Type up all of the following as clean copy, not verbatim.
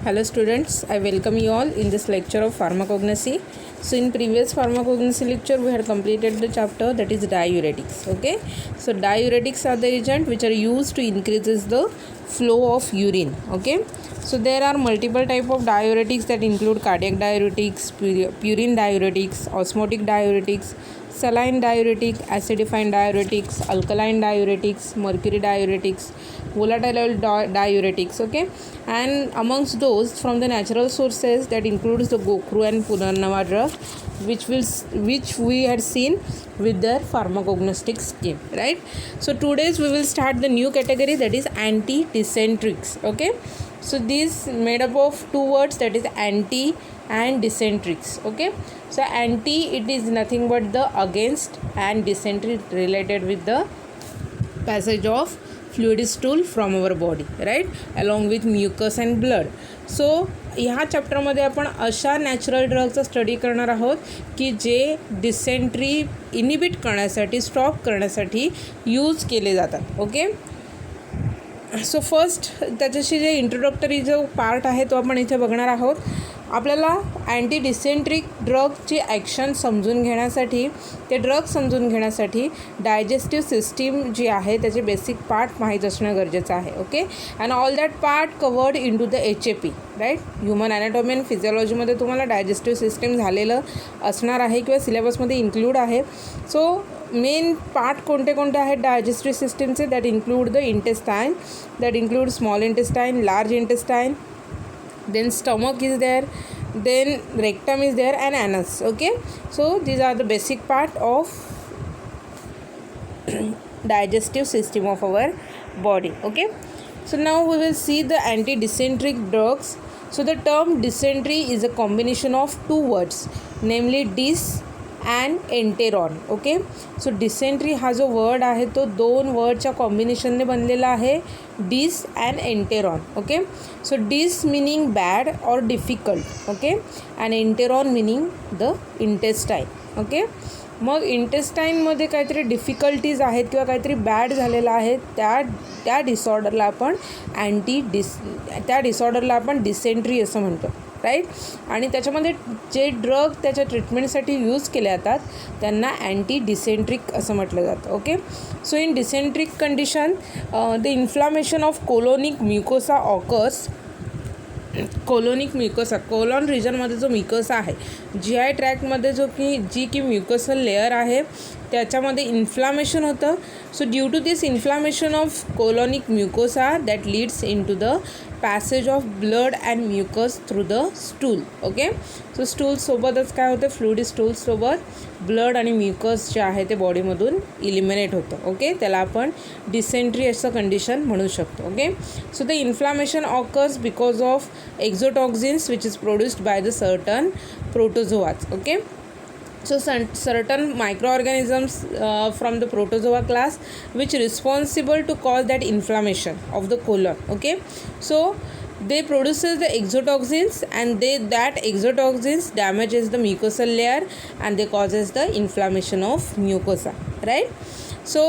Hello students, I welcome you all in this lecture of pharmacognosy. So in previous pharmacognosy lecture we had completed the chapter that is diuretics. Okay, so diuretics are the agent which are used to increases the flow of urine. Okay, so there are multiple type of diuretics that include cardiac diuretics, purine diuretics, osmotic diuretics, saline diuretic, acidifying diuretics, alkaline diuretics, mercury diuretics, volatile diuretics. Okay, and amongst those from the natural sources that includes the Gokru and Punarnava drug, which we had seen with their pharmacognostic scheme, right? So today's we will start the new category, that is anti-dysenterics. Okay, so this made up of two words, that is anti and dysenterics. Okay, so anti, it is nothing but the against, and dysentery related with the passage of fluid stool from our body, right, along with mucus and blood. So ह्या चॅप्टरमध्ये आपण अशा natural ड्रगचा study करणार आहोत की जे dysentery inhibit करण्यासाठी, stop करण्यासाठी use केले जातात. ओके, सो फर्स्ट त्याच्याशी जे इंट्रोडक्टरी जो पार्ट आहे तो आपण इथे बघणार आहोत. आपल्याला अँटी डिसेंट्रिक ड्रगची ॲक्शन समजून घेण्यासाठी, ते ड्रग समजून घेण्यासाठी डायजेस्टिव्ह सिस्टीम जी आहे त्याचे बेसिक पार्ट माहीत असणं गरजेचं आहे. Okay, and all that part covered in to the HAP, right. Human anatomy and फिजिओलॉजीमध्ये तुम्हाला डायजेस्टिव्ह सिस्टीम झालेलं असणार आहे किंवा सिलेबसमध्ये इन्क्लूड आहे. सो मेन पार्ट कोणते कोणते आहेत डायजेस्टिव्ह सिस्टीमचे, that include the intestine, that include small intestine, large intestine, then stomach is there, then rectum is there, and anus. Okay, so these are the basic part of digestive system of our body. Okay, so now we will see the anti-dysenteric drugs. So the term dysentery is a combination of two words, namely dys and enteron. Okay, so dysentery हा जो word आहे तो दोन वर्डच्या कॉम्बिनेशनने बनलेला आहे, dys and enteron. Okay, so dys meaning bad or difficult. Okay, and enteron meaning the intestine. Okay, मग इंटेस्टाईनमध्ये काहीतरी डिफिकल्टीज आहेत किंवा काहीतरी बॅड झालेलं आहे, त्या डिसऑर्डरला आपण डिसेंट्री असं म्हणतो, राईट. आणि त्याच्यामध्ये जे ड्रग त्याच्या ट्रीटमेंटसाठी यूज केले जातात त्यांना अँटी डिसेंट्रिक असं म्हटलं जातं. Okay, so in dysenteric condition the inflammation of colonic mucosa occurs. Colonic mucosa, colon रिजनमध्ये जो म्युकोसा आहे, GI ट्रॅकमध्ये जी की म्युकोसल लेअर आहे त्याच्यामध्ये इन्फ्लामेशन होतं. So due to this inflammation of colonic mucosa that leads in to the passage of blood and mucus through the stool. Okay, so स्टूलसोबतच काय होतं, फ्लुइड स्टूलसोबत ब्लड आणि म्युकस जे आहे ते बॉडीमधून इलिमिनेट होतं. ओके, त्याला आपण डिसेंट्री असं कंडिशन म्हणू शकतो. Okay, so the inflammation occurs because of exotoxins which is produced by the certain protozoas. Okay, so certain microorganisms from the protozoa class which responsible to cause that inflammation of the colon. Okay, so they produces the exotoxins and that exotoxins damages the mucosal layer and they causes the inflammation of mucosa, right. So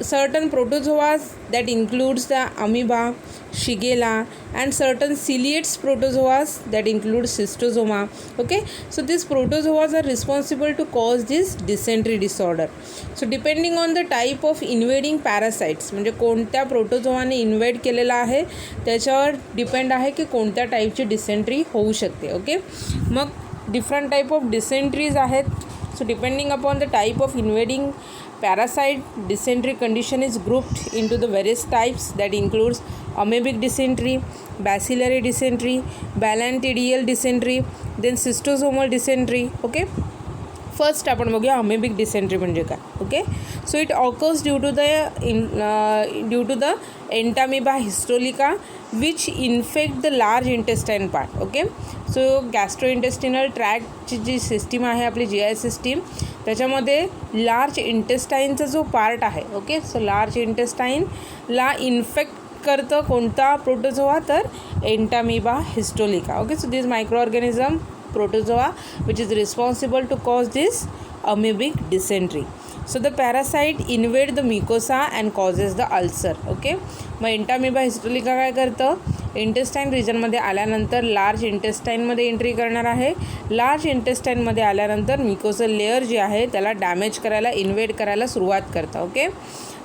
certain protozoas that includes the amoeba, shigella, and certain ciliates protozoas that include schistosoma. Okay, so these protozoas are responsible to cause this dysentery disorder. So depending on the type of invading parasites, म्हणजे कोणत्या प्रोटोझोआने invade केलेला आहे त्याच्यावर depend आहे की कोणत्या टाईपची dysentery होऊ शकते. ओके, मग डिफरंट टाईप ऑफ डिसेंट्रीज आहेत. So depending upon the type of invading parasite, dysentery condition is grouped into the various types that includes amoebic dysentery, bacillary dysentery, balantidial dysentery, then schistosomal dysentery. Okay, first आपण बघूया amoebic dysentery म्हणजे काय. Okay, so it occurs due to the Entamoeba histolytica which infect the large intestine part. Okay, so gastrointestinal ट्रॅकची जी system आहे आपली GI system, त्याच्यामध्ये large इंटेस्टाईनचा जो पार्ट आहे. ओके, सो लार्ज इंटेस्टाईनला इन्फेक्ट करतं कोणता प्रोटोझोआ, तर Entamoeba histolytica. Okay, so this microorganism protozoa which is responsible to cause this amoebic dysentery. So the parasite invade the mucosa and causes the ulcer. Okay, मग एंटामिबा histolytica काय करतं, intestine रिजनमध्ये आल्यानंतर large इंटेस्टाईनमध्ये entry करणार आहे. Large इंटेस्टाईनमध्ये आल्यानंतर म्युकोसल layer जे आहे त्याला डॅमेज करायला, इन्व्हेड करायला सुरुवात करतं. Okay,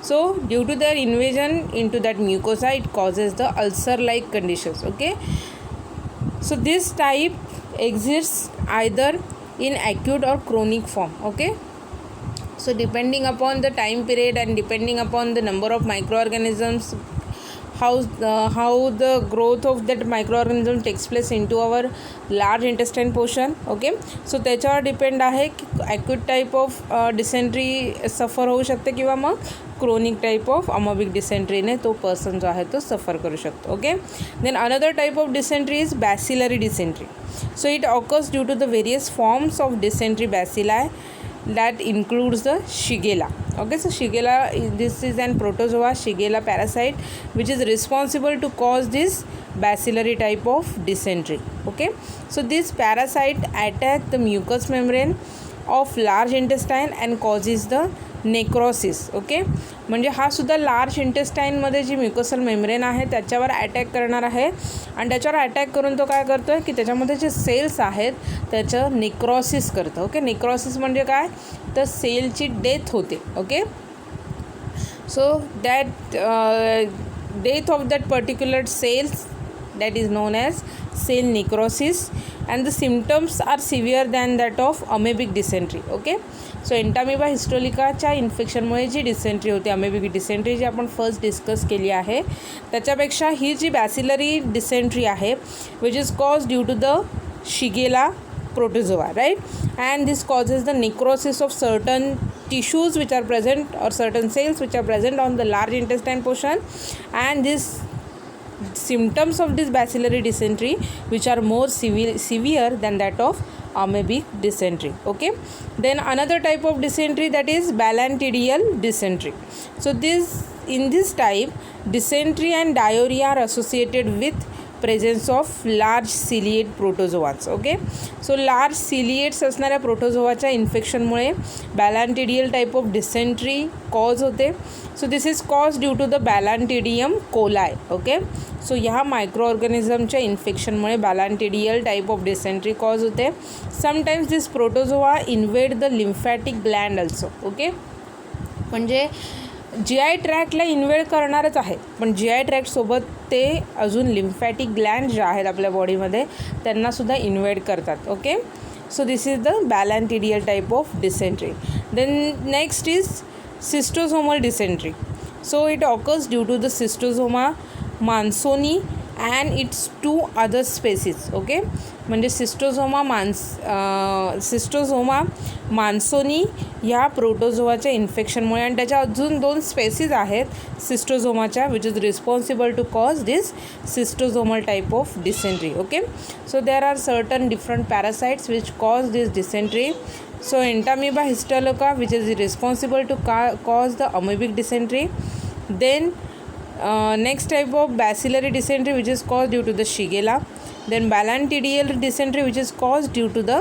so due to their invasion into that mucosa, it causes the ulcer like conditions. Okay, so this type exists either in acute or chronic form. Okay, so depending upon the time period and depending upon the number of microorganisms, how the growth of that microorganism takes place into our large intestine portion. Okay, so त्याच्यावर depend आहे की acute type of dysentery सफर होऊ शकते किंवा मग chronic type of amoebic डिसेंट्रीने तो पर्सन जो आहे तो सफर करू शकतो. Okay, then another type of dysentery is bacillary dysentery. So it occurs due to the various forms of dysentery bacilli that includes the Shigella. Okay, so Shigella, this is an protozoa Shigella parasite which is responsible to cause this bacillary type of dysentery. Okay, so this parasite attack the mucous membrane of large intestine and causes the necrosis. Okay, म्हणजे हा सुद्धा large इंटेस्टाईनमध्ये जी म्युकोसल membrane आहे त्याच्यावर attack करणार आहे आणि त्याच्यावर attack करून तो काय करतो आहे की त्याच्यामध्ये जे सेल्स आहेत त्याचं नेक्रोसिस करतं. ओके, नेक्रोसिस म्हणजे काय तर सेलची डेथ होते. Okay, so that death of that particular cells that is known as cell necrosis and the symptoms are severe than that of amoebic dysentery. Okay, so Entamoeba हिस्टोलिकाच्या इन्फेक्शनमुळे जी dysentery होती, amoebic dysentery जी आपण first discuss केली आहे, त्याच्यापेक्षा ही जी बॅसिलरी डिसेंट्री आहे which is cause due to the Shigella protozoa, right? And this causes the necrosis of certain tissues which are present or certain cells which are present on the large intestine portion, and this symptoms of this bacillary dysentery which are more severe than that of amoebic dysentery. Okay, then another type of dysentery, that is balantidial dysentery. So in this type, dysentery and diarrhea are associated with presence of large ciliate protozoans. Okay, so large ciliates असणाऱ्या प्रोटोझोवाच्या इन्फेक्शनमुळे balantidial type of dysentery cause होते. So this is cause due to the Balantidium coli. Okay, so ह्या micro ऑर्गॅनिझमच्या इन्फेक्शनमुळे balantidial type of dysentery cause होते. Sometimes this protozoa invade the lymphatic gland also. Okay, म्हणजे G I ट्रॅकला invade करणारच आहे, पण जी I ट्रॅकसोबत ते अजून लिम्फॅटिक ग्लँड ज्या आहेत आपल्या बॉडीमध्ये त्यांनासुद्धा इन्व्हेड करतात. Okay, so this is the balantidial type of dysentery. Then next is schistosomal dysentery. So it occurs due to the Schistosoma mansoni and its 2 other species. Okay, म्हणजे Schistosoma मान्सोनी ह्या प्रोटोझोआच्या इन्फेक्शनमुळे आणि त्याच्या अजून 2 स्पेसीज आहेत सिस्टोझोमाच्या which is responsible to cause this schistosomal type of dysentery. Okay, so there are certain different parasites which cause this dysentery. So Entamoeba histolytica which is responsible to cause the amoebic dysentery. Then next type of bacillary dysentery which is caused due to the Shigella. Then balantidial dysentery which is caused due to the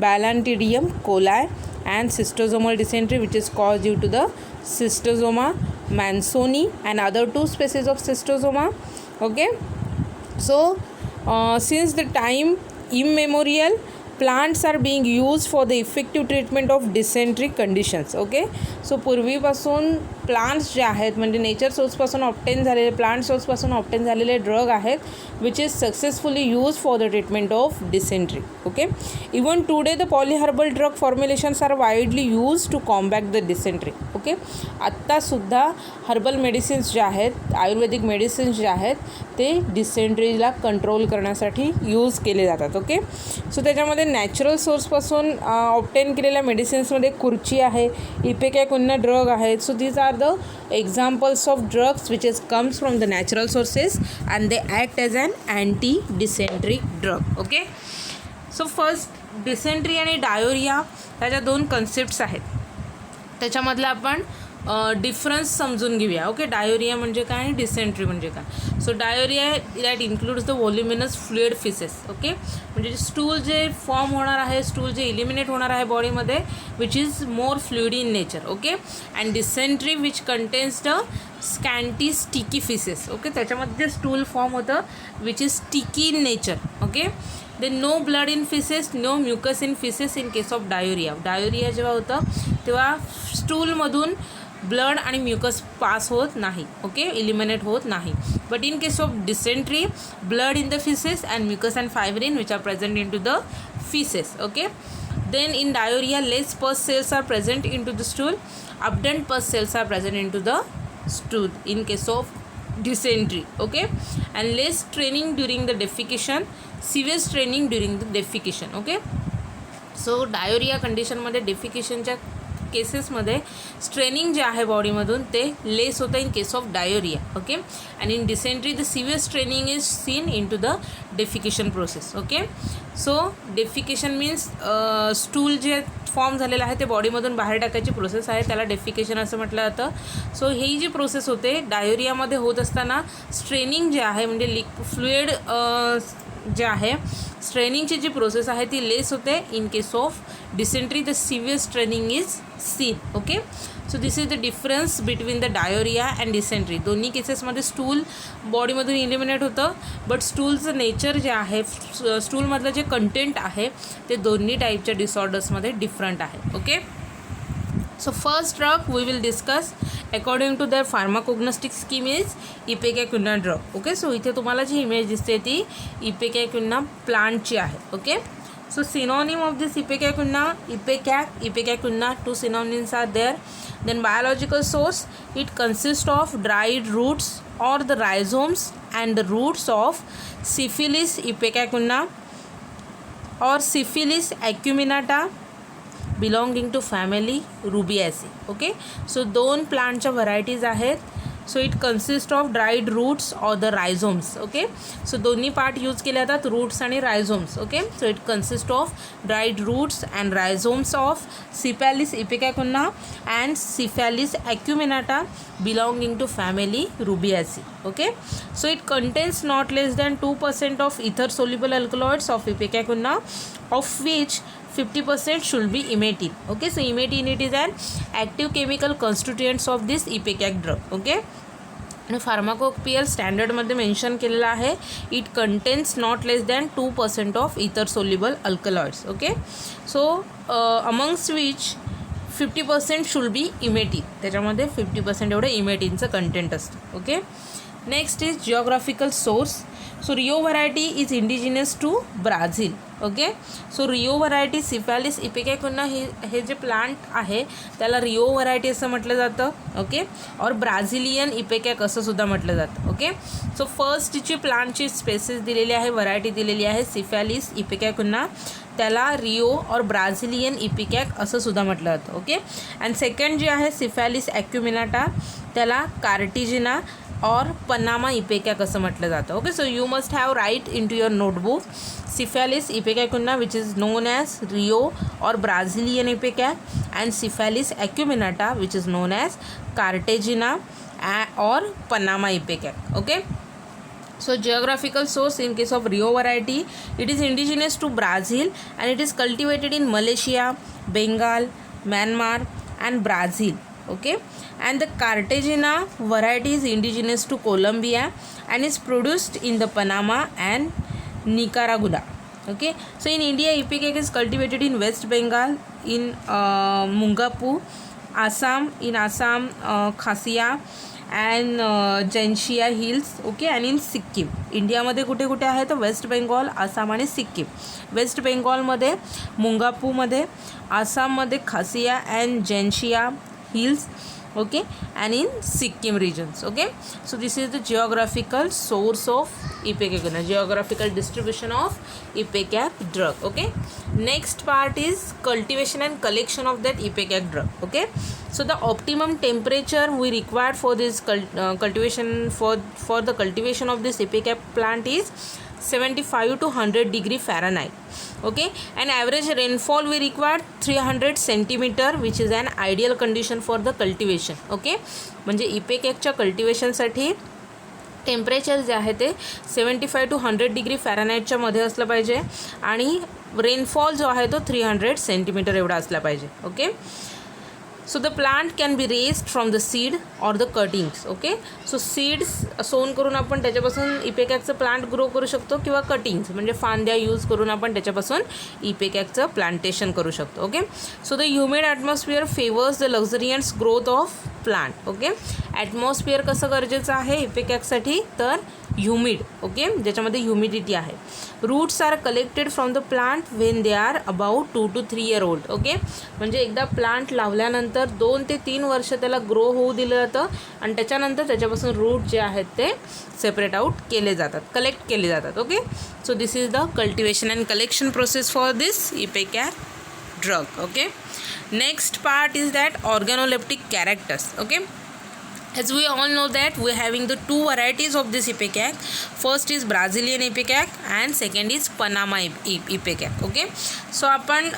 Balantidium coli, and cystosomal dysentery which is caused due to the Cystosoma mansoni and other 2 species of Cystosoma. Okay, so since the time immemorial plants are being used for the effective treatment of dysentery conditions. Okay, so पूर्वीपासून plants जे आहेत म्हणजे nature सोर्सपासून obtain झालेले plant सोर्सपासून obtain झालेले drug आहेत which is successfully use for the treatment of dysentery. Okay, even today the polyherbal drug formulations are widely use to combat the dysentery. Okay, आत्तासुद्धा हर्बल मेडिसिन्स जे आहेत आयुर्वेदिक medicines जे आहेत ते डिसेंट्रीला कंट्रोल करण्यासाठी यूज केले जातात. ओके, सो त्याच्यामध्ये नॅचरल सोर्सपासून ऑप्टेन केलेल्या मेडिसिन्समध्ये खुर्ची आहे, इपेकॅकुन्ना ड्रग आहेत. So these are the examples of drugs which is comes from the natural sources and they act as an anti dysenteric drug. Okay, so first dysentery आणि diarrhoea ह्याच्या 2 concepts आहेत. त्याच्यामधलं आपण डिफरन्स समजून घेऊया. Okay, डायोरिया म्हणजे काय आणि डिसेंट्री म्हणजे काय. So diarrhoea that includes the voluminous fluid faeces. Okay, म्हणजे स्टूल जे फॉर्म होणार आहे, स्टूल जे इलिमिनेट होणार आहे बॉडीमध्ये, which is more fluidy in nature. Okay, and dysentery which contains the scanty sticky faeces. Okay, त्याच्यामध्ये जे स्टूल फॉर्म होतं which is sticky in nature. Okay, then no blood in faeces, no mucus in faeces in case of diarrhoea. Diarrhoea जेव्हा होतं तेव्हा स्टूलमधून blood आणि mucus pass होत नाही. Okay, eliminate होत नाही. But in case of dysentery, blood in the faeces and mucus and fibrin which are present in to the faeces. Okay, then in diarrhea less pus cells are present into the stool, abundant pus cells are present into the stool in case of dysentery. Okay, and less straining during the defecation, severe straining during the defecation. Okay, so diarrhea condition मध्ये defecationच्या केसेसमध्ये straining जे आहे बॉडीमधून ते less होतं in case of diarrhoea. Okay, and in dysentery the severe straining is seen in to the defecation process. Okay, so defecation means stool जे form झालेलं आहे ते बॉडीमधून बाहेर टाकायची प्रोसेस आहे, त्याला डेफिकेशन असं म्हटलं जातं. सो ही जी प्रोसेस होते डायोरियामध्ये होत असताना स्ट्रेनिंग जे आहे म्हणजे फ्लुइड जे आहे स्ट्रेनिंगची जी प्रोसेस आहे ती लेस होते. In case of dysentery the severe straining is seen. Okay, so this is the difference between the diarrhoea and dysentery. दोन्ही केसेसमध्ये स्टूल बॉडीमधून इलिमिनेट होतं, बट स्टूलचं नेचर जे आहे, स्टूलमधलं जे कंटेंट आहे ते दोन्ही टाईपच्या डिसऑर्डर्समध्ये डिफरंट आहे. Okay, so first drug we will discuss according to their pharmacognostic scheme is ipecacuanha drug. Okay, so इथे तुम्हाला जी इमेज दिसते ती इपेकॅक्युना प्लांटची आहे. Okay, so synonym of this ipecac, two synonyms are there. Then biological source, it consists of dried roots or the rhizomes and the roots of Syphilis ipecacuina or Syphilis acuminata belonging to family Rubiaceae. Okay, so दोन प्लांटच्या varieties आहेत. So it consist of dried roots or the rhizomes. Okay, so दोन्ही part use केले जातात, roots आणि rhizomes. Okay, so it consist of dried roots and rhizomes of Cephaelis ipecacuanha and Cephaelis acuminata belonging to family Rubiaceae. Okay, so it contains not less than 2% of ether soluble alkaloids of ipecacuanha, of which 50% should be imetin. Okay, so imetin, it is an active chemical constituents of this ipecac drug. Okay, आणि pharmacopoeial स्टँडर्डमध्ये mention केलेलं आहे it contains not less than 2% of ether soluble alkaloids. Okay, so amongst which 50% should be emetine. त्याच्यामध्ये 50% एवढं इमेटिनचं content असतं. Okay, next is geographical source. So Rio variety is indigenous to Brazil. Okay, so Rio variety Cephaelis ipecacuanha हे जे plant आहे त्याला Rio variety असं म्हटलं जातं. ओके, और ब्राझिलियन इपेकॅक असं सुद्धा म्हटलं जातं. ओके, सो फर्स्ट जी प्लांटची स्पेसिस दिलेली आहे, व्हरायटी दिलेली आहे सिफॅलिस इपेकॅक्युना, त्याला रिओ और ब्राझिलियन इपिकॅक असं सुद्धा म्हटलं जातं. ओके, अँड सेकंड जे आहे सिफॅलिस ॲक्युमिनाटा त्याला कार्टिजिना और पनामा इपेकॅक असं म्हटलं जातं. Okay, so you must have write in to your notebook Syphilis ipecacuina, which is known as Rio or Brazilian ipecac, and Syphilis acuminata, which is known as Cartagena or Panama ipecac. Okay, so geographical source in case of Rio variety, it is indigenous to Brazil and it is cultivated in Malaysia, Bengal, Myanmar and Brazil. Okay, and the Cartagena variety is indigenous to Colombia and is produced in the Panama and Nicaragua. Okay, so in India ipecac is cultivated in West Bengal, in Mungapu, Assam, Khasiya and Janshia hills. Okay, and in Sikkim. इंडियामध्ये कुठे कुठे आहे तर waste Bengal, Assam आणि Sikkim. Waste बेंगॉलमध्ये मुंगापूमध्ये, आसाममध्ये Khasia and Jaintia hills. Okay, and in Sikkim regions. Okay, so this is the geographical source of ipecacuina, geographical distribution of ipecac drug. Okay, next part is cultivation and collection of that ipecac drug. Okay, so the optimum temperature we require for this cultivation for the cultivation of this ipecac plant is 75 to 100 degree Fahrenheit. Okay, and average rainfall we require 300 centimeter, which is an ideal condition for the cultivation. Okay, म्हणजे इपेकॅकच्या कल्टिवेशनसाठी temperature जे आहे ते 75 to 100 degree फॅरनहाईटच्या मध्ये असलं पाहिजे आणि rainfall जो आहे तो 300 सेंटीमीटर एवढा असला पाहिजे. Okay, so the plant can be raised from the seed or the cuttings. Okay, so seeds सोन करून आपण त्याच्यापासून इपेकॅकचं प्लांट ग्रो करू शकतो किंवा कटिंग्स म्हणजे फांद्या यूज करून आपण त्याच्यापासून इपेकॅकचं प्लांटेशन करू शकतो. Okay, so the humid atmosphere favours the luxuriant growth of plant. Okay, atmosphere कसं गरजेचं आहे इपेकॅकसाठी, तर ह्युमिड. ओके, ज्याच्यामध्ये ह्युमिडिटी आहे. Roots are collected from the plant when they are about 2 to 3 year old. Okay, म्हणजे एकदा प्लांट लावल्यानंतर 2 ते 3 वर्ष त्याला ग्रो होऊ दिलं जातं आणि त्याच्यानंतर त्याच्यापासून रूट जे आहेत ते सेपरेट आउट केले जातात, कलेक्ट केले जातात. Okay, so this is the cultivation and collection process for this ipecac drug. Okay, next part is that organoleptic characters. Okay, as we all know that we are having the two varieties of this ipecac. First is Brazilian ipecac and second is Panama ipecac. Okay, so आपण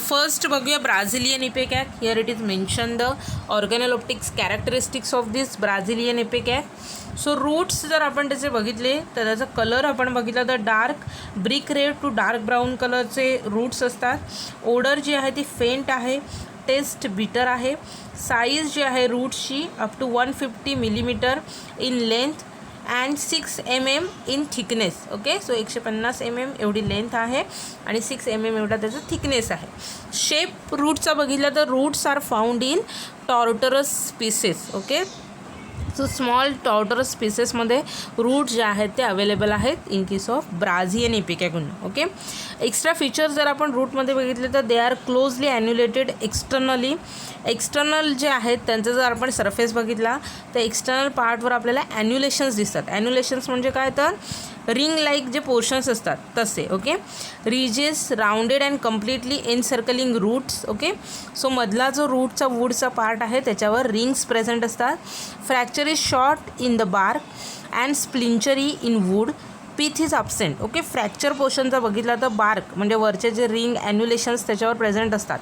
first बघूया Brazilian ipecac. Here it is mentioned the organoleptic characteristics of this Brazilian ipecac. So roots जर आपण त्याचे बघितले तर त्याचा colour आपण बघितला तर dark brick red to dark brown कलरचे रूट्स असतात. ओडर जी आहे ती फेंट आहे, टेस्ट बिटर आहे. साईज जी आहे रूट्सची up to 150 millimetre in length and 6 mm in thickness. Okay, so 150 mm एवढी लेंथ आहे आणि 6 mm एवढा त्याचा थिकनेस आहे. शेप रूटचा बघितला तर roots are found in tortuous species. Okay, so small tortuous स्पीसेसमध्ये रूट जे आहेत ते अवेलेबल आहेत in case of Brazilian ipecac. Okay, extra features जर आपण रूटमध्ये बघितले तर they are closely annulated externally. External जे आहेत त्यांचं जर आपण सरफेस बघितला तर एक्सटर्नल पार्टवर आपल्याला ॲन्युलेशन्स दिसतात. ॲन्युलेशन्स म्हणजे काय तर रिंग लाईक जे पोर्शन्स असतात तसे. Okay, ridges rounded and completely encircling roots. Okay, so मधला जो रूटचा वूडचा पार्ट आहे त्याच्यावर रिंग्स प्रेझेंट असतात. Fracture is short in the bark and splintery in wood. Pith is absent. Okay, fracture पोर्शनचा बघितला तर बार्क म्हणजे वरचे जे रिंग ॲन्युलेशन्स त्याच्यावर प्रेझेंट असतात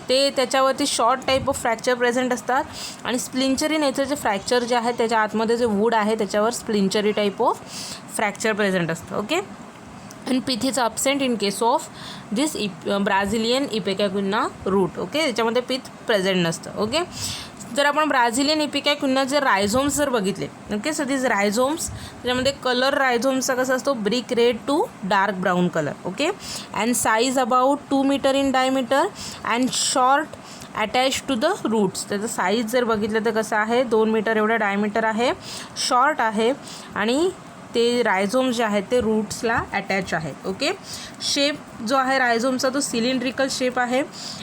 ते त्याच्यावरती short type of fracture present असतात आणि स्प्लिंचरी नेचरचे फ्रॅक्चर जे आहे त्याच्या आतमध्ये जे वूड आहे त्याच्यावर splintery type of fracture present असतं. Okay, and pith is absent in case of this Brazilian ipecacuanha root. Okay, त्याच्यामध्ये पीथ प्रेझेंट नसतं. ओके, जर आपण ब्राझिलियन इपेकॅकुन्ना जर रायझोम्स जर बघितले, ओके, सो दिस रायझोम्स त्याच्यामध्ये कलर रायझोम्सचा कसा असतो brick red to dark brown colour. Okay, and size about 2 meter in diameter and short attach to the roots. त्याचं साईज जर बघितलं तर कसं आहे 2 meter एवढं डायमीटर आहे, शॉर्ट आहे आणि ते रायझोम्स जे आहेत ते रूट्सला अटॅच आहेत. ओके, शेप जो आहे रायझोमचा तो सिलेंड्रिकल शेप आहे.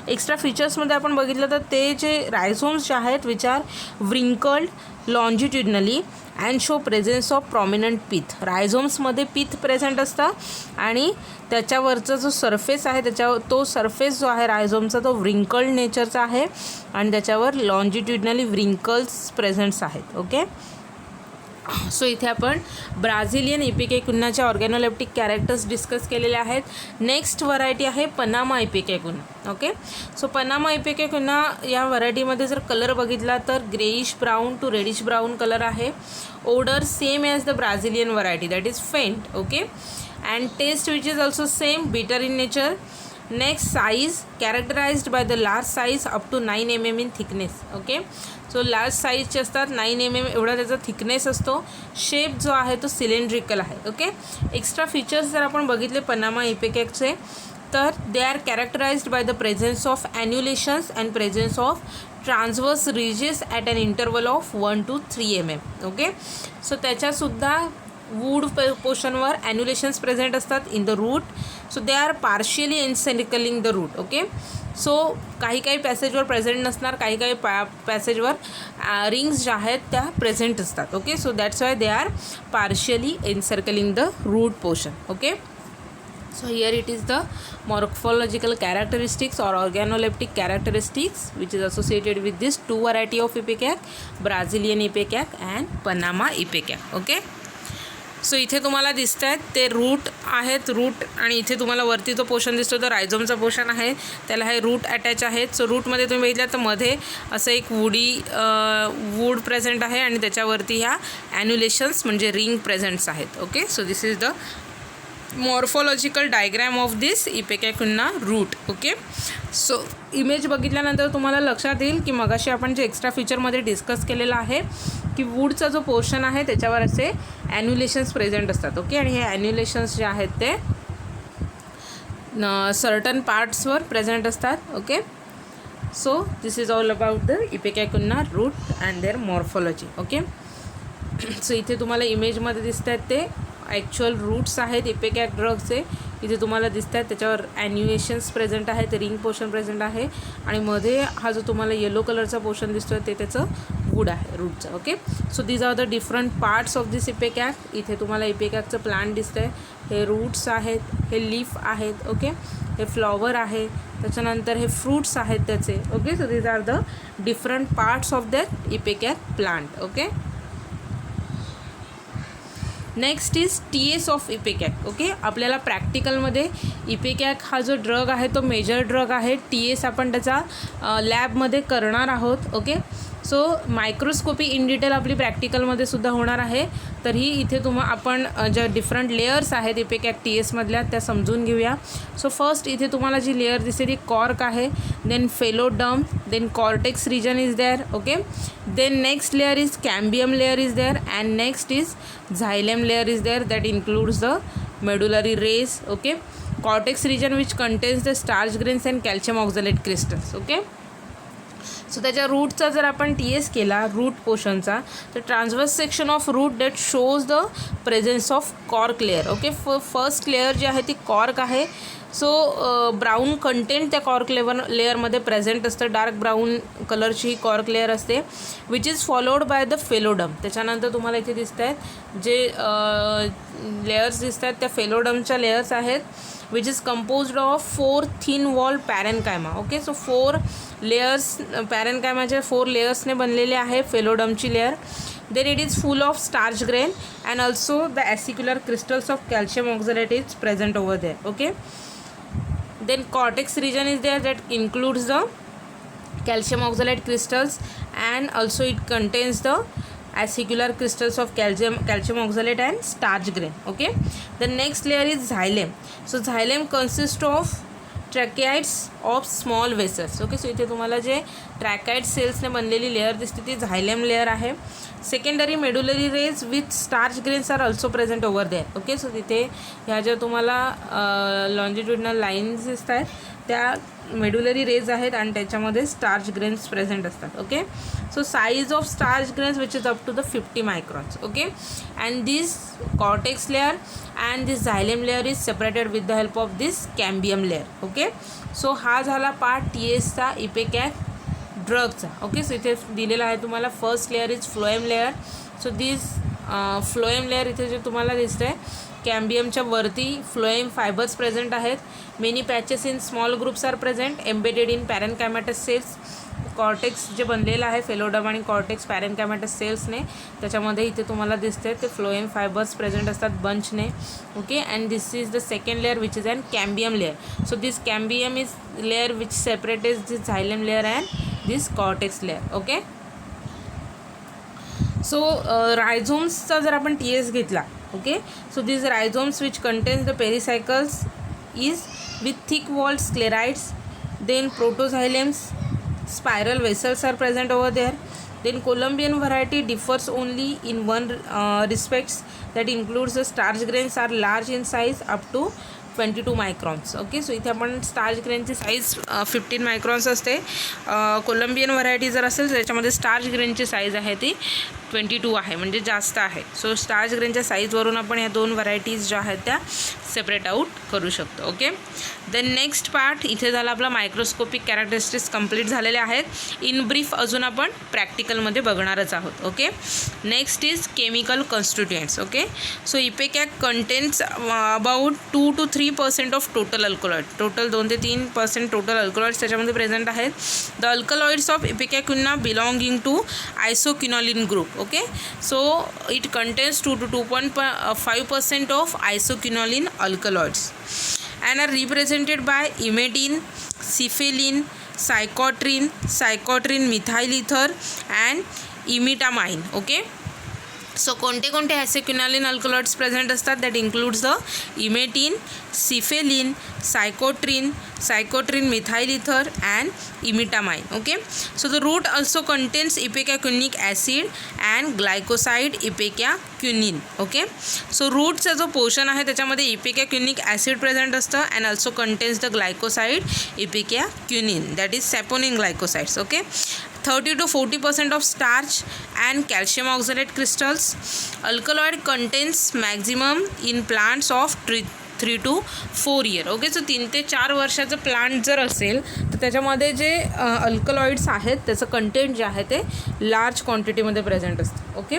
एक्स्ट्रा फीचर्समध्ये आपण बघितलं तर ते जे रायझोम्स जे आहेत which are wrinkled longitudinally and show presence of prominent pith. रायझोम्समध्ये पीथ प्रेझेंट असतं आणि त्याच्यावरचा जो सरफेस आहे त्याच्यावर तो सरफेस जो आहे रायझोमचा तो व्रिंकल्ड नेचरचा आहे आणि त्याच्यावर लॉन्जिट्युडनली व्रिंकल्स प्रेझेंट्स आहेत. ओके, सो इथे आपण ब्राझिलियन इपेकॅकुन्नाच्या ऑर्गॅनोलेप्टिक कॅरेक्टर्स डिस्कस केलेले आहेत. नेक्स्ट व्हरायटी आहे Panama ipecacuanha. Okay, so Panama ipecacuanha या व्हरायटीमध्ये जर कलर बघितला तर greyish brown to reddish brown colour आहे. Odour same as the Brazilian variety that is faint. Okay, and taste which is also same bitter in nature. Next size characterised by the large size up to 9 mm in thickness. Okay, so large साईजचे असतात, 9 mm एवढा त्याचा thickness असतो. Shape जो आहे तो cylindrical आहे. Okay, extra features जर आपण बघितले पनामा इपेकॅकचे तर they are characterised by the presence of annulations and presence of transverse ridges at an interval of 1 to 3 mm. Okay, so त्याच्यासुद्धा वूड पोर्शनवर ॲन्युलेशन्स प्रेझेंट असतात in the root. So they are partially encircling the root. Okay, so काही काही पॅसेजवर present नसणार, काही काही पॅसेजवर rings ज्या आहेत त्या प्रेझेंट असतात. Okay, so that's why they are partially encircling the root portion. Okay, so here it is the morphological characteristics or organoleptic characteristics which is associated with this two variety of ipecac, Brazilian ipecac and Panama ipecac. Okay, so इथे तुम्हाला दिसत आहेत ते route आहेत, route, आणि इथे तुम्हाला वरती जो पोर्शन दिसतो तो रायझोमचा पोर्शन आहे, त्याला हे रूट अटॅच आहेत. सो रूटमध्ये तुम्ही बघितलं तर मध्ये असं एक वूड प्रेझेंट आहे आणि त्याच्यावरती ह्या ॲन्युलेशन्स म्हणजे रिंग प्रेझेंट्स आहेत. Okay, so this is the morphological diagram of this ipecacuanha root. Okay, so image बघितल्यानंतर तुम्हाला लक्षात येईल की मगाशी आपण जे एक्स्ट्रा फीचरमध्ये डिस्कस केलेलं आहे की वूडचा जो पोर्शन आहे त्याच्यावर असे ॲन्युलेशन्स प्रेझेंट असतात. ओके, आणि हे ॲन्युलेशन्स जे आहेत ते सर्टन पार्ट्सवर प्रेझेंट असतात. Okay, so this is all about the ipecacuanha root and their morphology. Okay, so इथे तुम्हाला इमेजमध्ये दिसत आहेत ते ॲक्च्युअल रूट्स आहेत इपेकॅक ड्रगचे. इथे तुम्हाला दिसत आहेत त्याच्यावर ॲन्युएशन्स प्रेझेंट आहे, ते रिंग पोर्शन प्रेझेंट आहे, आणि मध्ये हा जो तुम्हाला येलो कलरचा पोर्शन दिसतो आहे ते त्याचं वूड आहे रूटचं. Okay, so these are the different parts of this ipecac. इथे तुम्हाला इपेकॅकचं प्लांट दिसतं आहे, हे रूट्स आहेत, हे लीफ आहेत. ओके, हे फ्लॉवर आहे, त्याच्यानंतर हे फ्रूट्स आहेत त्याचे. Okay, so these are the different parts of that ipecac plant. Okay, next is TS of ipecac. Okay, आपल्याला प्रॅक्टिकलमध्ये इपेकॅक हा जो ड्रग आहे तो मेजर ड्रग आहे. TS आपण त्याचा लॅबमध्ये करणार आहोत. Okay, so microscopy in detail आपली प्रॅक्टिकलमध्ये सुद्धा होणार आहे. तरीही इथे आपण ज्या डिफरंट लेयर्स आहेत इपेकॅक TSमधल्या त्या समजून घेऊया. सो फर्स्ट इथे तुम्हाला जी लेयर दिसते ती कॉर्क आहे, then phelloderm, then cortex region is there. Okay, then next layer is cambium layer is there, and next is xylem layer is there that includes the medullary rays. Okay, cortex region which contains the starch grains and calcium oxalate crystals. Okay, so त्याच्या रूटचा जर आपण TS केला root पोर्शनचा तर transverse section of root that shows the presence of cork layer. Okay, first layer जी आहे ती कॉर्क आहे. सो ब्राऊन कंटेंट त्या कॉर्क लेअरमध्ये प्रेझेंट असतं, डार्क ब्राऊन कलरची ही कॉर्क लेअर असते, which is followed by the phelloderm. त्याच्यानंतर तुम्हाला इथे दिसत आहेत जे लेयर्स दिसत आहेत त्या फेलोडमच्या लेयर्स आहेत, which is composed of 4 thin wall parenchyma. Okay, so 4 layers पॅरेनकायमाच्या 4 लेयर्सने बनलेले आहे फेलोडमची layer. Then it is full of starch grain and also the acicular crystals of calcium oxalate is present over there. Okay, then cortex region is there that includes the calcium oxalate crystals and also it contains the acicular crystals of calcium oxalate and starch grain. Okay, the next layer is xylem. So xylem consists of tracheids of small vessels. Okay, so इथे तुम्हाला जे tracheid सेल्सने बनलेली layer दिसते ती xylem layer आहे. Secondary medullary rays with starch grains are also present over there. Okay, so तिथे ह्या ज्या तुम्हाला लॉन्जिट्युडनल लाईन्स दिसत आहेत त्या मेडुलरी रेज आहेत आणि त्याच्यामध्ये स्टार्च ग्रेन्स प्रेझेंट असतात. Okay, so size of starch grains which is up to the 50 microns. Okay, and this cortex layer and this xylem layer is separated with the help of this cambium layer. Okay, so हा झाला part TSचा ipecac ड्रगचा. Okay, so इथे दिलेला आहे तुम्हाला first layer is phloem layer. So this phloem layer इथे जे तुम्हाला दिसतं आहे कॅम्बियमच्या वरती फ्लोएम फायबर्स प्रेझेंट आहेत. Many patches in small groups are present embedded in parenchymatous cells. Cortex जे बनलेलं आहे फेलोडम आणि कॉर्टेक्स पॅरेनकायमॅटस सेल्सने त्याच्यामध्ये इथे तुम्हाला दिसते ते फ्लोएम फायबर्स प्रेझेंट असतात बंचने. Okay, and this is the second layer which is an cambium layer. So this cambium is layer which separates this xylem layer and this cortex layer. Okay, so रायझोम्सचा जर आपण TS घेतला. Okay, so this rhizomes which contains the pericycles is with thick walled sclereids, then protoxylems, spiral vessels are present over there. Then Columbian variety differs only in one respects, that includes the starch grains are large in size up to 22 microns. Okay, so इथे आपण starch ग्रेनची size 15 मायक्रॉन्स असते. Colombian variety जर असेल तर त्याच्यामध्ये starch ग्रेनची size आहे ती 22 आहे, म्हणजे जास्त आहे. सो स्टार्च ग्रेनच्या साईजवरून आपण या 2 व्हरायटीज ज्या आहेत त्या सेपरेट आऊट करू शकतो. ओके. देन नेक्स्ट पार्ट इथे झाला आपला मायक्रोस्कोपिक कॅरेक्टरिस्टिक्स कंप्लीट झालेले आहेत. इन ब्रीफ अजून आपण प्रॅक्टिकलमध्ये बघणारच आहोत. Okay. Next is chemical constituents. Okay. So ipecac contains about 2 to 3% of total alkaloid. Total 2 ते 3% टोटल अल्कलॉइड्स त्याच्यामध्ये प्रेझेंट आहेत. The alkaloids of ipecacuanha belonging to isoquinoline group. Okay. So it contains 2 to 2.5% of isoquinoline alkaloids and are represented by imidine, cephalin, psychotrin, methyl ether and imitamine. Okay. So कोणते कोणते isoquinoline alkaloids present असतात? That includes the emetine, cephaeline, psychotrine, methyl ether and emetamine. Okay. So the root also contains ipecacuanhic acid and glycoside ipecacuanhin. Okay. So रूटचा जो portion आहे त्याच्यामध्ये ipecacuanhic acid present असतं and also contains the glycoside ipecacuanhin, that is saponin glycosides. Okay. 30 to 40% of starch and calcium oxalate crystals. Alkaloid contains maximum in plants of 3 to 4 year. Okay. So 3 ते 4 वर्षाचं plant जर असेल तर त्याच्यामध्ये जे alkaloids आहेत त्याचं कंटेंट जे आहे ते लार्ज क्वांटिटीमध्ये प्रेझेंट असतं. ओके.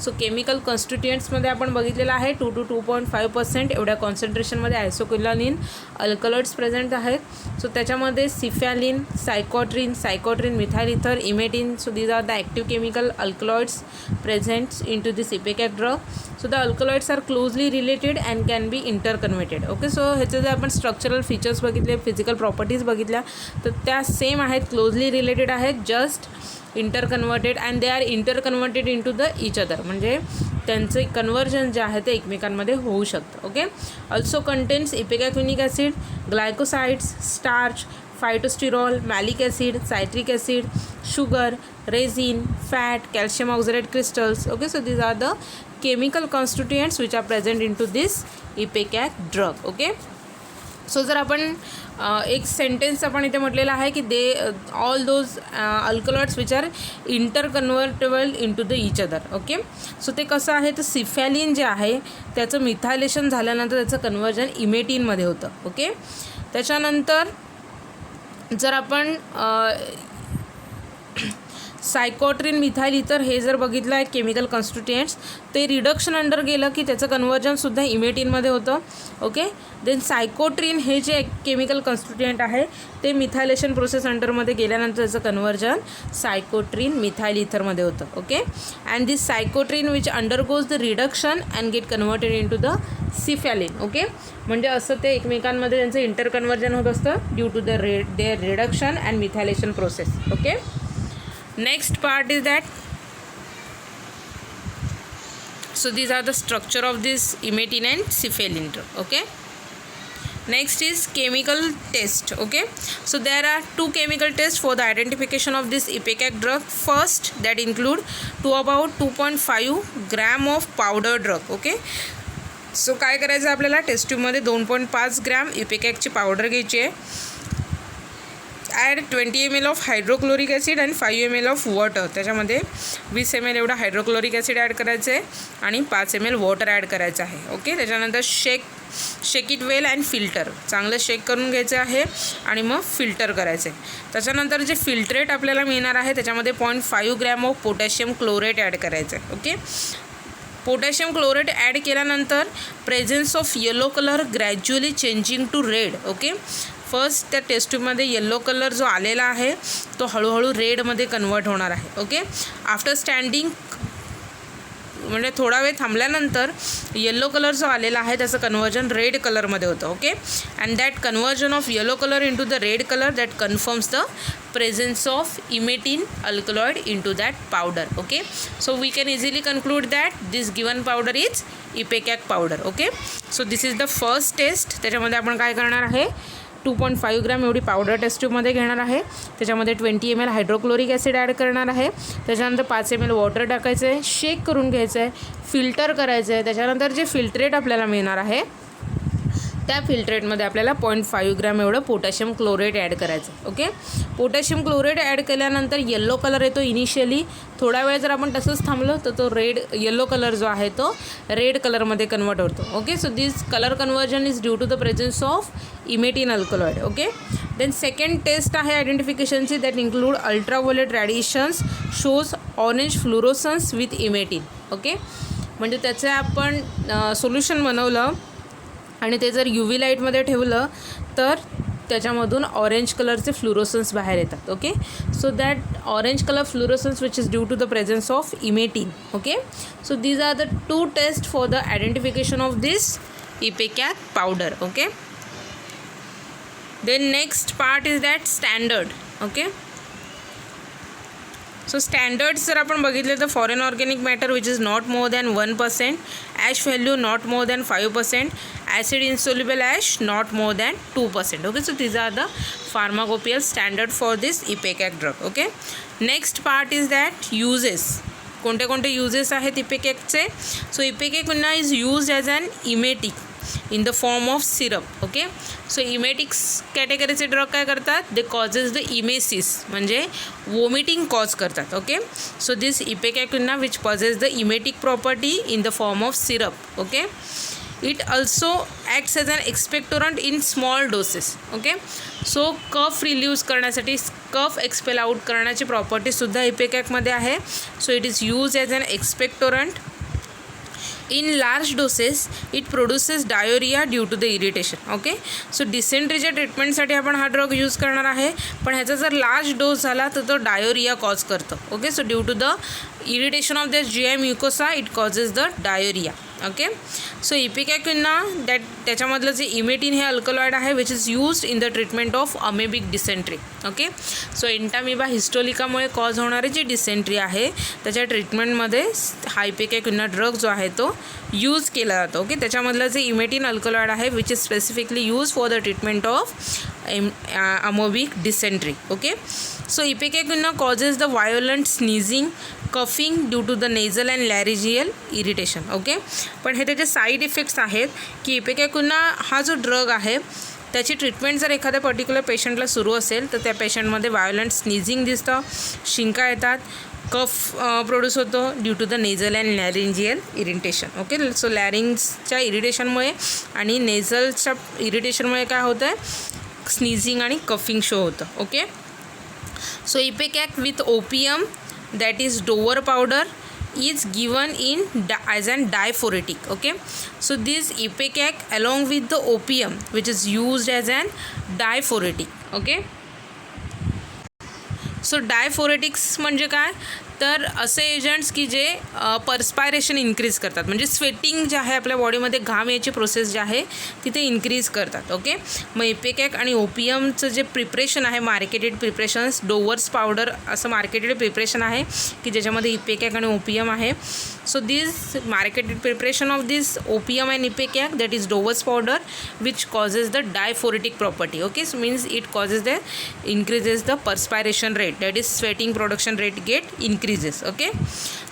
सो केमिकल कॉन्स्टिट्युएंट्समध्ये आपण बघितलेलं आहे 2 to 2.5% एवढ्या कॉन्सन्ट्रेशनमध्ये आयसोक्विनॉलिन अल्कलॉइड्स प्रेझेंट आहेत. सो त्याच्यामध्ये cephaeline, psychotrine, methyl ether, emetine. So these are the active chemical alkaloids present in to this ipecac drug. So the alkaloids are closely related and can be interconverted. Okay. So ह्याचे जर आपण structural features बघितले, physical properties बघितल्या तर त्या same आहेत, closely related आहेत, just interconverted and they are interconverted in to the each other. म्हणजे त्यांचे कन्वर्जन जे आहे ते एकमेकांमध्ये होऊ शकतं. Okay. Also contains ipecacuanhic acid, glycosides, starch, phytosterol, malic acid, citric acid, sugar, resin, fat, calcium oxalate crystals. Okay. So these are the chemical constituents which are present in to this ipecac drug. Okay. So जर आपण एक sentence आपण इथे म्हटलेलं आहे की they all those alkaloids which are interconvertible in to the each other. Okay. So ते कसं आहे तर सिफॅलिन जे आहे त्याचं मिथायलेशन झाल्यानंतर त्याचं कन्वर्जन इमेटिनमध्ये होतं. ओके. त्याच्यानंतर जर आपण सायकोट्रिन, मिथाइल इथर हे जर बघितलं आहे केमिकल कॉन्स्टिट्युएंट्स ते रिडक्शन अंडर गेलं की त्याचं कन्वर्जनसुद्धा इमेटिनमध्ये होतं. ओके. देन सायकोट्रिन हे जे केमिकल कॉन्स्टिट्युएंट आहे ते मिथायलेशन प्रोसेस अंडरमध्ये गेल्यानंतर त्याचं कन्वर्जन सायकोट्रिन, मिथाइल इथरमध्ये होतं. Okay. And this psychotrine which undergoes the reduction and get converted in to the cephaeline. Okay. म्हणजे असं ते एकमेकांमध्ये त्यांचं इंटरकन्वर्जन होत असतं due to the their reduction and methylation process. Okay. Next part is that, so these are the structure of this imetin and cephalin drug. Okay. Next is chemical test. Okay. So there are 2 chemical tests for the identification of this ipecac drug. First, that include to about 2.5 gram of powder drug. Okay. So काय करायचं आपल्याला test ट्यूबमध्ये 2.5 gram इपेकॅकची powder घ्यायची आहे. Add 20 ml of hydrochloric acid and 5 ml of water. त्याच्यामध्ये 20 ml एवढा hydrochloric acid add करायचं आहे आणि 5 ml वॉटर ॲड करायचं आहे. ओके. त्याच्यानंतर शेक इट वेल अँड फिल्टर. चांगलं शेक करून घ्यायचं आहे आणि मग फिल्टर करायचं आहे. त्याच्यानंतर जे फिल्ट्रेट आपल्याला मिळणार आहे त्याच्यामध्ये 0.5 gram of potassium chlorate add करायचं आहे. ओके. पोटॅशियम क्लोरेट ॲड केल्यानंतर presence of yellow colour gradually changing to red. Okay. First त्या टेस्ट ट्यूबमध्ये येलो कलर जो आलेला आहे तो हळूहळू रेडमध्ये कन्वर्ट होणार आहे. ओके. आफ्टर स्टँडिंग म्हणजे थोडा वेळ थांबल्यानंतर येलो कलर जो आलेला आहे त्याचं कन्वर्जन रेड कलरमध्ये होतं. Okay. And that conversion of yellow colour into the red colour that confirms the presence of imetin alkaloid into that powder. Okay. So we can easily conclude that this given powder is ipecac powder. Okay. So this is the first test. त्याच्यामध्ये आपण काय करणार आहे 2.5 gram एवढी powder taste ट्यूबमध्ये घेणार आहे. त्याच्यामध्ये 20 ml hydrochloric acid add करणार आहे. त्याच्यानंतर 5 ml वॉटर टाकायचं आहे. शेक करून घ्यायचं आहे. फिल्टर करायचं आहे. त्याच्यानंतर जे फिल्ट्रेट आपल्याला मिळणार आहे त्या फिल्ट्रेटमध्ये आपल्याला 0.5 ग्रॅम एवढं पोटॅशियम क्लोराईड ॲड करायचं. ओके, पोटॅशियम क्लोराईड ॲड केल्यानंतर येल्लो कलर येतो इनिशियली. थोडा वेळ जर आपण तसंच थांबलो तर तो येल्लो कलर जो आहे तो रेड कलरमध्ये कन्वर्ट होतो. Okay, so this colour conversion is due to the presence of emetine alkaloid. Okay, then second test आहे आयडेंटिफिकेशनची, that include ultraviolet radiations shows orange fluorescence with emetine. Okay, म्हणजे त्याचं आपण सोल्युशन बनवलं आणि ते जर UV लाईटमध्ये ठेवलं तर त्याच्यामधून ऑरेंज कलरचे फ्लुरोसन्स बाहेर येतात. Okay, so that orange colour fluorescence which is due to the presence of emetine. Okay, so these are the 2 test for the identification of this ipecac powder. Okay, then next part is that standard. Okay, so standards जर आपण बघितले तर foreign organic matter which is not more than 1%, ash value not more than 5%, acid insoluble ash not more than 2%. Okay, so these are the pharmacopoeial standard for this ipecac drug. Okay, next part is that uses. कोणते कोणते uses आहेत इपेकॅकचे. So ipecac पुन्हा is use as an emetic in the form of syrup. Okay, so emetics कॅटेगरीचे drug काय करतात, they causes the emesis म्हणजे vomiting cause करतात. Okay, so this ipecacuanha which possesses the emetic property in the form of syrup. Okay, it also acts as an expectorant in small doses. Okay, so cough relieves करण्यासाठी cough expel out करण्याची प्रॉपर्टीसुद्धा इपेकॅकमध्ये आहे. So it is use as an expectorant. In large doses it produces diarrhoea due to the irritation. Okay, so डिसेंट्रीच्या ट्रीटमेंटसाठी आपण हा drug use करणार आहे, पण ह्याचा जर लार्ज डोस झाला तर तो डायोरिया कॉज करतो. Okay, so due to the irritation of the GI mucosa it causes the diarrhoea. Okay, so ipecacuanha त्याच्यामधलं जे इमेटिन हे अल्कलॉइड आहे which is used in the treatment of amoebic dysentery. Okay, so Entamoeba हिस्टोलिकामुळे cause होणारी जी dysentery आहे त्याच्या ट्रीटमेंटमध्ये हा इपेकॅक्विना ड्रग जो आहे तो यूज केला जातो. ओके, त्याच्यामधलं जे इमेटिन अल्कलॉइड आहे which is specifically use for the treatment of amoebic dysentery. Okay, so ipecacuanha causes the violent sneezing, coughing due to the nasal and laryngeal irritation. Okay, पण हे त्याचे साईड इफेक्ट्स आहेत की इपेकॅक्विना हा जो ड्रग आहे त्याची ट्रीटमेंट जर एखाद्या पर्टिक्युलर पेशंटला सुरू असेल तर त्या पेशंटमध्ये वायोलंट स्नीझिंग दिसतं, शिंका येतात, कफ प्रोड्यूस होतो due to the nasal and laryngeal irritation. Okay, so लॅरिंग्सच्या इरिटेशनमुळे आणि नेझलच्या इरिटेशनमुळे काय होतं आहे, स्नीझिंग आणि कफिंग शो होतं. Okay, so ipecac with opium that is Dover powder is given in as an diaphoretic. Okay, so this ipecac along with the opium which is used as an diaphoretic. Okay, so diaphoretics म्हणजे काय, तर असे agents की जे पर्स्पायरेशन increase करतात, म्हणजे sweating जे आहे आपल्या बॉडीमध्ये घाम याची प्रोसेस जी आहे तिथे इन्क्रीज करतात. ओके, मग इपेकॅक आणि ओपियमचं जे प्रिपरेशन आहे, मार्केटेड प्रिपरेशन्स, डोवर्स पावडर असं मार्केटेड प्रिपरेशन आहे की ज्याच्यामध्ये इपेकॅक आणि ओपियम आहे. So this marketed preparation of this opium and ipecac that is Dover's powder which causes the diaphoretic property. Okay, so means it causes the increases the perspiration rate, that is sweating production rate get increases. Okay,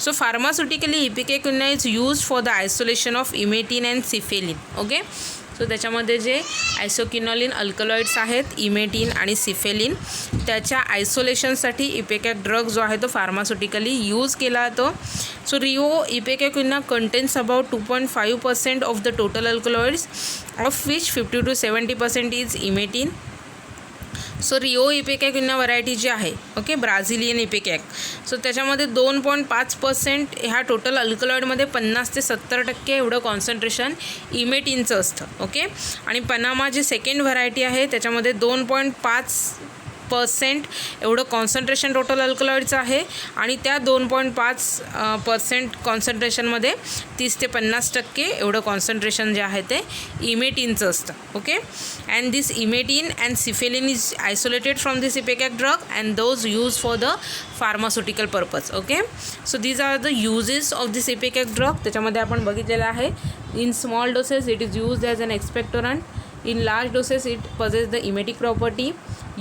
so pharmaceutically ipecacuanha is used for the isolation of imetin and cephalin. Okay, so त्याच्यामध्ये जे आयसोक्विनॉलिन alkaloids आहेत, emetine आणि cephaeline, त्याच्या आयसोलेशनसाठी इपेकॅक drug जो आहे तो फार्मास्युटिकली use केला जातो. So Rio ipecacuanha contains about 2.5% of the total alkaloids of which 50 to 70% is emetine. So Rio ipecacuanha variety जी आहे, ओके, ब्राझिलियन इपेकॅक, सो त्याच्यामध्ये 2.5% ह्या टोटल अल्कलॉइडमध्ये 50 ते 70% एवढं कॉन्सन्ट्रेशन इमेटिनचं असतं. ओके, आणि पनामा जी सेकंड व्हरायटी आहे त्याच्यामध्ये 2.5% एवढं कॉन्सन्ट्रेशन टोटल अल्कलॉइडचं आहे आणि त्या 2.5% कॉन्सन्ट्रेशनमध्ये 30 ते 50% एवढं कॉन्सन्ट्रेशन जे आहे ते इमेटिनचं असतं. Okay, and this emetine and cephaeline is isolated from this ipecac drug and those use for the pharmaceutical purpose. Okay, so these are the uses of this ipecac drug. त्याच्यामध्ये आपण बघितलेलं आहे, in small doses it is used as an expectorant, in large doses it possesses the emetic property,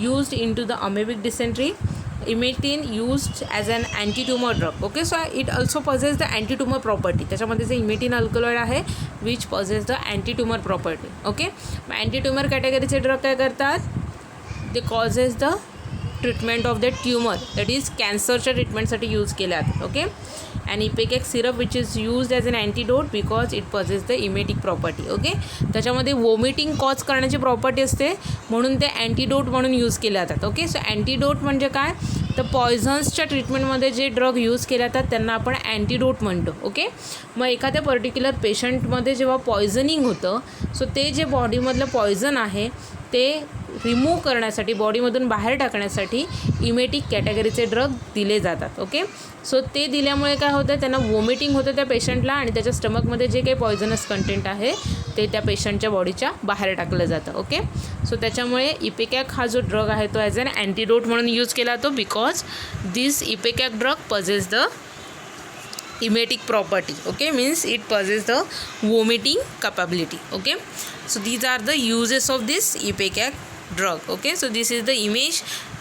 used into the amoebic dysentery, emetine used as an anti tumour drug. Okay, so it also possesses the anti tumour property. त्याच्यामध्ये जे emetine alkaloid आहे which possesses the anti tumour property. Okay, मग anti tumour कॅटेगरीचे drug काय करतात, ते causes the treatment of the tumour, that is कॅन्सरच्या ट्रीटमेंटसाठी यूज केले जातात. Okay, and ipecac syrup which is used as an antidote because it possesses the emetic property. Okay, त्याच्यामध्ये वॉमिटिंग कॉज करण्याची प्रॉपर्टी असते म्हणून ते अँटीडोट म्हणून यूज केले जातात. ओके, सो अँटीडोट म्हणजे काय, तर पॉयझन्सच्या ट्रीटमेंटमध्ये जे ड्रग यूज केले जातात त्यांना आपण अँटीडोट म्हणतो. ओके, मग एखाद्या पर्टिक्युलर पेशंटमध्ये जेव्हा पॉयझनिंग होतं, सो ते जे बॉडीमधलं पॉयझन आहे ते रिमूव्ह करण्यासाठी, बॉडीमधून बाहेर टाकण्यासाठी इमेटिक कॅटेगरीचे ड्रग दिले जातात. ओके, सो ते दिल्यामुळे काय होतं, त्यांना वॉमिटिंग होतं त्या पेशंटला आणि त्याच्या स्टमकमध्ये जे काही पॉयझनस कंटेंट आहे ते त्या पेशंटच्या बॉडीच्या बाहेर टाकलं जातं. ओके, सो त्याच्यामुळे इपेकॅक हा जो ड्रग आहे तो ॲज अन अँटीडोट म्हणून यूज केला जातो because this ipecac drug possesses the emetic property. Okay, means it possesses the vomiting capability. Okay, so these are the uses of this ipecac drug. Okay, so this is the image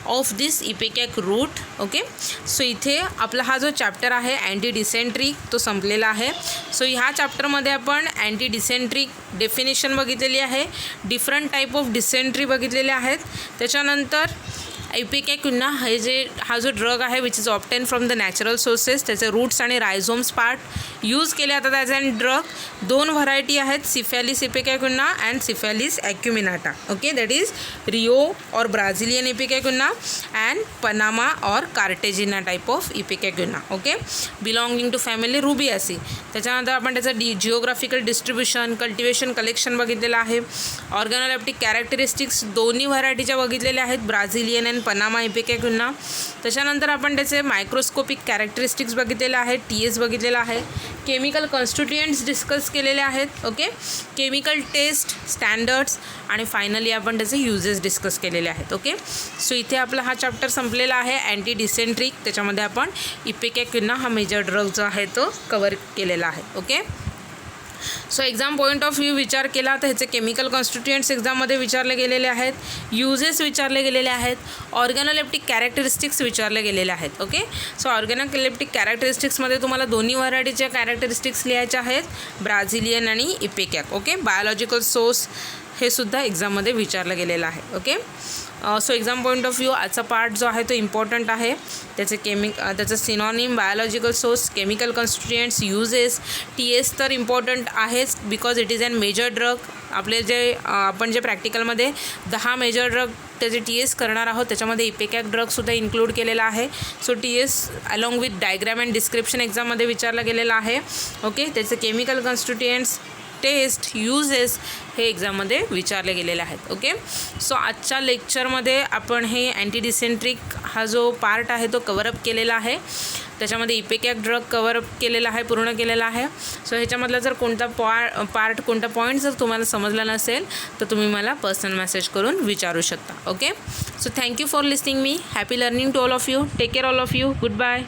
of this ipecac root. Okay, so इथे आपला हा जो chapter आहे anti dysenteric तो संपलेला आहे. So ह्या चॅप्टरमध्ये आपण अँटी डिसेंट्रिक डेफिनेशन बघितलेली आहे, डिफरंट टाईप ऑफ डिसेंट्री बघितलेले आहेत. त्याच्यानंतर इपेकॅक्युना हा जो ड्रग आहे which is obtain from the natural sources, त्याचे रूट्स आणि रायझोम्स पार्ट यूज केले जातात ॲज अन ड्रग. 2 व्हरायटी आहेत, Cephaelis ipecacuanha and Cephaelis acuminata. Okay, that is Rio or Brazilian ipecacuanha and Panama or Cartagena type of ipecacuanha. Okay, belonging to family Rubiaceae. त्याच्यानंतर आपण त्याचं geographical distribution, cultivation, collection बघितलेलं आहे. ऑर्गॅनोलेप्टिक characteristics दोन्ही व्हरायटीच्या बघितलेल्या आहेत, Brazilian and Panama इपेकॅक्युना. त्याच्यानंतर आपण त्याचे मायक्रोस्कोपिक कॅरेक्टरिस्टिक्स बघितलेले आहेत, TS बघितलेला आहे. केमिकल कॉन्स्टिट्युएंट्स डिस्कस केलेले आहेत. ओके, केमिकल टेस्ट, स्टँडर्ड्स आणि फायनली आपण त्याचे युजेस डिस्कस केलेले आहेत. ओके, सो इथे आपला हा चॅप्टर संपलेला आहे अँटी डिसेंट्रिक. त्याच्यामध्ये आपण इपेकॅक्युना हा मेजर ड्रग जो आहे तो कवर केलेला आहे. Okay, so exam point of view विचार केला तर ह्याचे केमिकल कॉन्स्टिट्युएंट्स एक्झाममध्ये विचारले गेलेले आहेत, युजेस विचारले गेलेले आहेत, ऑर्गॅनोलेप्टिक कॅरेक्टरिस्टिक्स विचारले गेलेले आहेत. ओके, सो ऑर्गॅनोलेप्टिक कॅरेक्टरिस्टिक्समध्ये तुम्हाला दोन्ही व्हरायटीच्या कॅरेक्टरिस्टिक्स लिहायच्या आहेत, ब्राझिलियन आणि इपेकॅक. ओके, बायोलॉजिकल सोर्स हे सुद्धा एक्झाममध्ये विचारलं गेलेलं आहे. Okay, so exam point of view आजचा पार्ट जो आहे तो इम्पॉर्टंट आहे. त्याचं synonym, biological source, chemical constituents, uses, TS तर इम्पॉर्टंट आहेच because it is an major drug. आपले आपण जे प्रॅक्टिकलमध्ये 10 मेजर ड्रग त्याचे TS करणार आहोत त्याच्यामध्ये इपेकॅक ड्रगसुद्धा इन्क्लूड केलेला आहे. So TS along with diagram and description एक्झाममध्ये विचारलं गेलेलं आहे. ओके, त्याचे केमिकल कॉन्स्टिट्युएंट्स, टेस्ट, युजेस हे एक्झाममध्ये विचारले गेलेले आहेत. ओके, सो आजच्या लेक्चरमध्ये आपण हे अँटी डिसेंट्रिक हा जो पार्ट आहे तो कवरअप केलेला आहे. त्याच्यामध्ये इपेकॅक ड्रग कवरअप केलेला आहे, पूर्ण केलेला आहे. सो ह्याच्यामधला जर कोणता कोणता पॉईंट जर तुम्हाला समजला नसेल तर तुम्ही मला पर्सनल मेसेज करून विचारू शकता. Okay, so thank you for listening me. Happy learning to all of you. Take care all of you. Good bye.